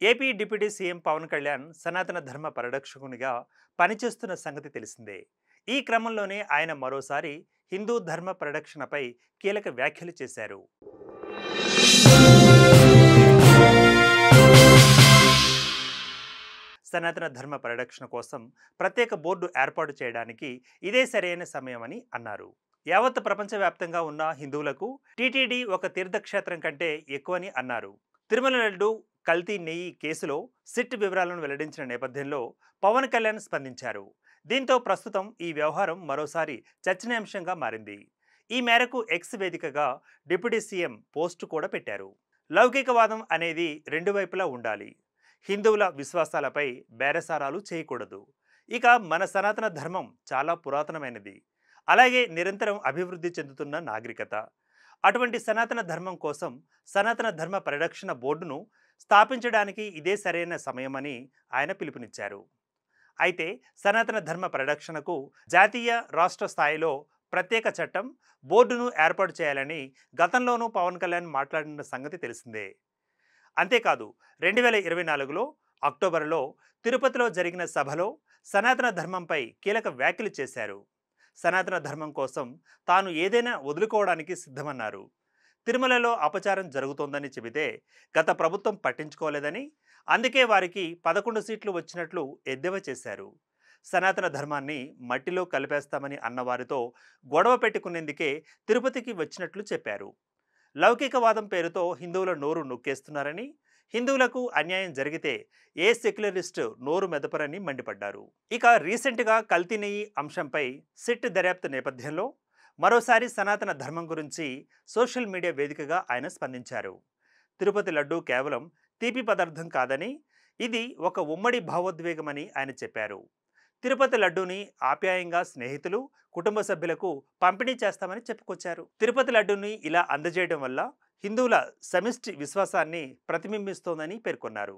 AP deputy CM Pawan Kalyan సనాతన ధర్మ పరిరక్షకునిగా పనిచేస్తున్న సంగతి తెలిసిందే. ఈ క్రమంలోనే ఆయన మరోసారి హిందూ ధర్మ పరిరక్షణపై కీలక వ్యాఖ్యలు చేశారు. సనాతన ధర్మ పరిరక్షణ కోసం ప్రత్యేక బోర్డు ఏర్పాటు చేయడానికి ఇదే సరైన సమయమని అన్నారు. యావత్ ప్రపంచవ్యాప్తంగా ఉన్న హిందువులకు టీటీడీ ఒక తీర్థక్షేత్రం కంటే ఎక్కువని అన్నారు. తిరుమల లడ్డు కల్తీ నెయ్యి కేసులో సిట్ వివరాలను వెల్లడించిన నేపథ్యంలో పవన్ కళ్యాణ్ స్పందించారు. దీంతో ప్రస్తుతం ఈ వ్యవహారం మరోసారి చర్చనీయాంశంగా మారింది. ఈ మేరకు ఎక్స్ వేదికగా డిప్యూటీ సీఎం పోస్టు కూడా పెట్టారు. లౌకికవాదం అనేది రెండు వైపులా ఉండాలి. హిందువుల విశ్వాసాలపై బేరసారాలు చేయకూడదు. ఇక మన సనాతన ధర్మం చాలా పురాతనమైనది. అలాగే నిరంతరం అభివృద్ధి చెందుతున్న నాగరికత. అటువంటి సనాతన ధర్మం కోసం సనాతన ధర్మ పరిరక్షణ బోర్డును స్థాపించడానికి ఇదే సరైన సమయమని ఆయన పిలుపునిచ్చారు. అయితే సనాతన ధర్మ పరిరక్షణకు జాతీయ రాష్ట్ర స్థాయిలో ప్రత్యేక చట్టం, బోర్డును ఏర్పాటు చేయాలని గతంలోనూ పవన్ కళ్యాణ్ మాట్లాడిన సంగతి తెలిసిందే. అంతేకాదు 2024లో అక్టోబర్లో తిరుపతిలో జరిగిన సభలో సనాతన ధర్మంపై కీలక వ్యాఖ్యలు చేశారు. సనాతన ధర్మం కోసం తాను ఏదైనా వదులుకోవడానికి సిద్ధమన్నారు. తిరుమలలో అపచారం జరుగుతోందని చెబితే గత ప్రభుత్వం పట్టించుకోలేదని, అందుకే వారికి 11 సీట్లు వచ్చినట్లు ఎద్దేవా చేశారు. సనాతన ధర్మాన్ని మట్టిలో కలిపేస్తామని అన్నవారితో గొడవ పెట్టుకునేందుకే తిరుపతికి వచ్చినట్లు చెప్పారు. లౌకికవాదం పేరుతో హిందువుల నోరు నొక్కేస్తున్నారని, హిందువులకు అన్యాయం జరిగితే ఏ సెక్యులరిస్ట్ నోరు మెదపరని మండిపడ్డారు. ఇక రీసెంట్గా కల్తీ నెయ్యి అంశంపై సిట్ దర్యాప్తు నేపథ్యంలో మరోసారి సనాతన ధర్మం గురించి సోషల్ మీడియా వేదికగా ఆయన స్పందించారు. తిరుపతి లడ్డూ కేవలం తీపి పదార్థం కాదని, ఇది ఒక ఉమ్మడి భావోద్వేగమని ఆయన చెప్పారు. తిరుపతి లడ్డూని ఆప్యాయంగా స్నేహితులు, కుటుంబ సభ్యులకు పంపిణీ చేస్తామని చెప్పుకొచ్చారు. తిరుపతి లడ్డూని ఇలా అందజేయడం వల్ల హిందువుల సమిష్టి విశ్వాసాన్ని ప్రతిబింబిస్తోందని పేర్కొన్నారు.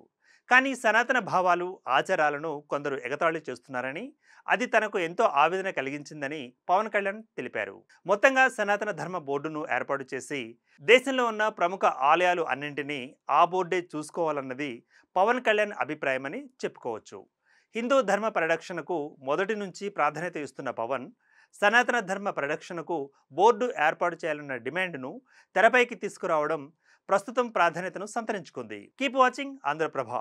కానీ సనాతన భావాలు, ఆచారాలను కొందరు ఎగతాళి చేస్తున్నారని, అది తనకు ఎంతో ఆవేదన కలిగించిందని పవన్ కళ్యాణ్ తెలిపారు. మొత్తంగా సనాతన ధర్మ బోర్డును ఏర్పాటు చేసి దేశంలో ఉన్న ప్రముఖ ఆలయాలు అన్నింటినీ ఆ బోర్డే చూసుకోవాలన్నది పవన్ కళ్యాణ్ అభిప్రాయమని చెప్పుకోవచ్చు. హిందూ ధర్మ పరిరక్షణకు మొదటి నుంచి ప్రాధాన్యత ఇస్తున్న పవన్ సనాతన ధర్మ పరిరక్షణకు బోర్డు ఏర్పాటు చేయాలన్న డిమాండ్ను తెరపైకి తీసుకురావడం ప్రస్తుతం ప్రాధాన్యతను సంతరించుకుంది. Keep watching Andhraprabha.